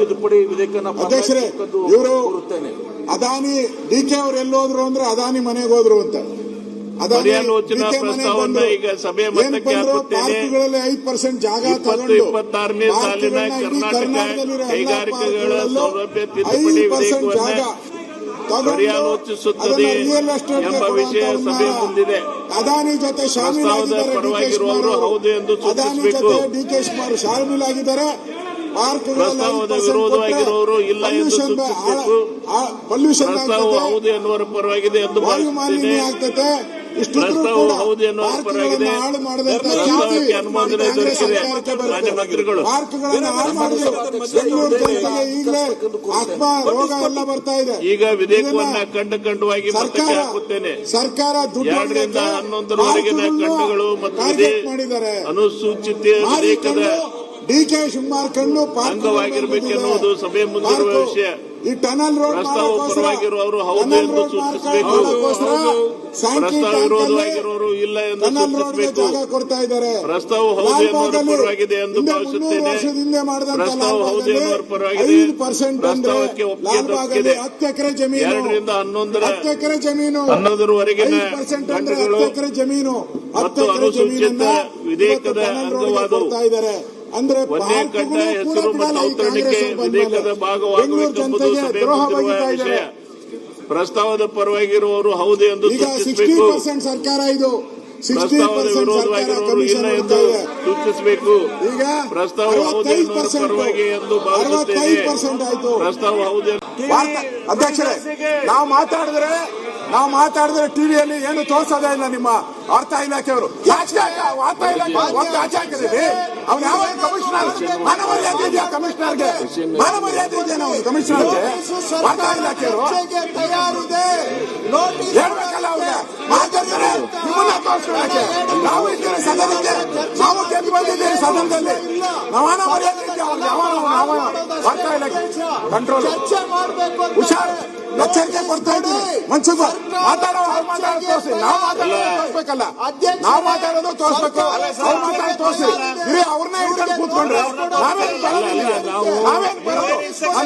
ತಿದ್ದುಪಡಿ ವಿಧೇಯಕನ ಅಧ್ಯಕ್ಷರೇ, ಇವರು ಅದಾನಿ ಡಿಕೆ ಅವರು ಎಲ್ಲೋದ್ರು ಅಂದ್ರೆ ಅದಾನಿ ಮನೆಗೆ ಹೋದ್ರು ಅಂತ. ಪರ್ಯಾಲೋಚನಾ ಪ್ರಸ್ತಾವವನ್ನು ಈಗ ಸಭೆ ಮಟ್ಟಕ್ಕೆ ಹಾಕುತ್ತೇನೆ. 5% ಜಾಗ 2026ನೇ ಸಾಲಿನ ಕರ್ನಾಟಕ ಕೈಗಾರಿಕೆಗಳ ಸೌಲಭ್ಯ ತಿದ್ದುಪಡಿ ವಿಧೇಯಕವನ್ನು ಪರ್ಯಾಲೋಚಿಸುತ್ತದೆ ಎಂಬ ವಿಷಯ ಸಭೆ ಮುಂದಿದೆ. ಅದಾನಿ ಜೊತೆ ಪ್ರಸ್ತಾವದ ಪರವಾಗಿರುವವರು ಹೌದು ಎಂದು ಸೂಚಿಸಬೇಕು. ಡಿಕೆ ಶಿವಕುಮಾರ್ ಶಾಮೀಲಾಗಿದ್ದಾರೆ. ಪ್ರಸ್ತಾವದ ವಿರೋಧವಾಗಿರುವವರು ಇಲ್ಲ ಎಂದು ಸೂಚಿಸಬೇಕು. ಪ್ರಸ್ತಾವ ಹೌದು ಎನ್ನುವರ ಪರವಾಗಿದೆ ಎಂದು ಭಾವಿಸುತ್ತೇನೆ. ಪ್ರಸ್ತಾವ ಹೌದು ಎನ್ನುವರ ಪರವಾಗಿದೆ. ಪ್ರಸ್ತಾವಕ್ಕೆ ಅನುಮೋದನೆ ದೊರಕಿದೆ. ಮಾನ್ಯ ಮಂತ್ರಿಗಳು ಈಗ ವಿಧೇಯಕವನ್ನ ಖಂಡವಾಗಿ ಮತಕ್ಕೆ ಹಾಕುತ್ತೇನೆ. ಸರ್ಕಾರ 2ರಿಂದ 11ರವರೆಗಿನ ಖಂಡಗಳು ಮತ್ತು ಅನುಸೂಚಿತ ವಿಧೇಯಕದ ಡಿಕೆ ಶಿವಕುಮಾರ್ ಕಣ್ಣು ಅಂಗವಾಗಿರಬೇಕೆನ್ನುವುದು ಸಭೆ ಮುಂದಿರುವ ವಿಷಯ. ಈ ಟನಲ್ ರೋಡ್ ಪ್ರಸ್ತಾವ ಪರವಾಗಿರುವವರು ಹೌದು ಎಂದು ಸೂಚಿಸಬೇಕು. ಪ್ರಸ್ತಾವ ವಿರೋಧವಾಗಿರುವವರು ಇಲ್ಲ ಎಂದು ಸೂಚಿಸಬೇಕು. ಪ್ರಸ್ತಾವ ಹೌದು ಎನ್ನುವರ ಪರವಾಗಿದೆ ಎಂದು ಭಾವಿಸುತ್ತೇನೆ. ಪ್ರಸ್ತಾವ ಹೌದು ಎನ್ನುವರ ಪರವಾಗಿದೆ. ಪ್ರಸ್ತಾವಕ್ಕೆ ಒಪ್ಪಿಗೆ ದೊರಕಿದೆ. 2ರಿಂದ 11ರವರೆಗಿನ ಖಂಡಗಳು ಮತ್ತು ಅನುಸೂಚಿತ ವಿಧೇಯಕದ ಅಂಗವಾದವು. ಅಂದ್ರೆ ಒಂದೇ ಖಂಡ ಹೆಸರು ಮತ್ತು ಔತರಣಿಕೆ ವಿಧೇಯಕದ ಭಾಗವಾಗಬೇಕೆಂಬುದು ಸಭೆ ಮುಂದಿರುವ ವಿಷಯ. ಪ್ರಸ್ತಾವದ ಪರವಾಗಿರುವವರು ಹೌದು ಎಂದು ಸೂಚಿಸಬೇಕು. ಸರ್ಕಾರ ಇದು ಪ್ರಸ್ತಾವದ ವಿರೋಧವಾಗಿರುವವರು ಇಲ್ಲ ಎಂದು ಸೂಚಿಸಬೇಕು. ಪ್ರಸ್ತಾವ ಹೌದು ಎನ್ನುವ ಪರವಾಗಿ ಎಂದು ಭಾವಿಸುತ್ತೇನೆ. ಪ್ರಸ್ತಾವ ಹೌದು. ಅಧ್ಯಕ್ಷರೇ, ನಾವು ಮಾತಾಡಿದ್ರೆ ಟಿವಿಯಲ್ಲಿ ಏನು ತೋರಿಸೋದೇ ಇಲ್ಲ. ನಿಮ್ಮ ವಾರ್ತಾ ಇಲಾಖೆಯವರು ಅವ್ನು ಯಾವ ಕಮಿಷನರ್ ಮಾನವರ್ಯಾದೆ ಇದೆಯಾ? ಕಮಿಷನರ್ಗೆ ಮಾನವರ್ಯಾದೆ ಇದೆಯಾ? ನಾವು ಕಮಿಷನರ್ಗೆ ವಾರ್ತಾ ಇಲಾಖೆಯವರು ಹೇಳ್ಬೇಕಲ್ಲ. ಅವ್ರಿಗೆ ಮಾತಾಡ್ತಾರೆ, ನಿಮ್ಮನ್ನ ತೋರಿಸ್ಕೊಳಕ್ಕೆ. ನಾವು ಇದ್ದೇವೆ ಸದನಕ್ಕೆ, ನಾವು ಗೆದ್ದು ಬಂದಿದ್ದೇವೆ ಸದನದಲ್ಲಿ. ಮಾನವರ್ಯಾದೆ ಇದೆಯಾ? ವಾರ್ತಾ ಇಲಾಖೆ ಕಂಟ್ರೋಲ್ ಹುಷಾರ್ ಎಚ್ಚರಿಕೆ ಕೊಡ್ತಾ ಇದ್ದೀವಿ. ಮನ್ಸುಖ ಮಾತಾಡೋದು ತೋರಿಸಿ. ನಾವು ಮಾತಾಡೋದು ತೋರಿಸ್ಬೇಕಲ್ಲ. ನಾವು ಮಾತಾಡೋದು ತೋರಿಸ್ಬೇಕು. ಅವ್ರು ಮಾತಾಡೋದು ತೋರಿಸಿ. ಇರಿ, ಅವ್ರನ್ನೇ ಹಿಡ್ಕೊಂಡು ಕೂತ್ಕೊಂಡ್ರೆ ನಾವೇನು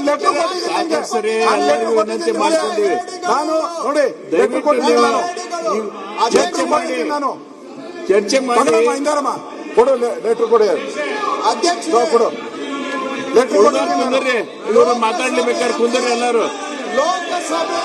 ಲೆಟರ್ ಕೊಟ್ಟಿದ್ದೀನಿ. ನಾನು ನೋಡಿ ಲೆಟರ್ ಕೊಟ್ಟಿದ್ದೀನಿ. ಚರ್ಚೆ ಮಾಡಿ ನಾನು ಚರ್ಚೆ ಮಾಡಿ ಇಂದಾರಮ್ಮ ಕೊಡು ಲೆಟರ್ ಕೊಡಿ. ಅಧ್ಯಕ್ಷ ಕೊಡು ಲೆಟರ್ ಕೊಡಿ. ಇವರು ಮಾತಾಡ್ಲೇಬೇಕಾದ್ರೆ ಕುಂದರಿ ಎಲ್ಲರೂ. ಲೋಕಸಭೆ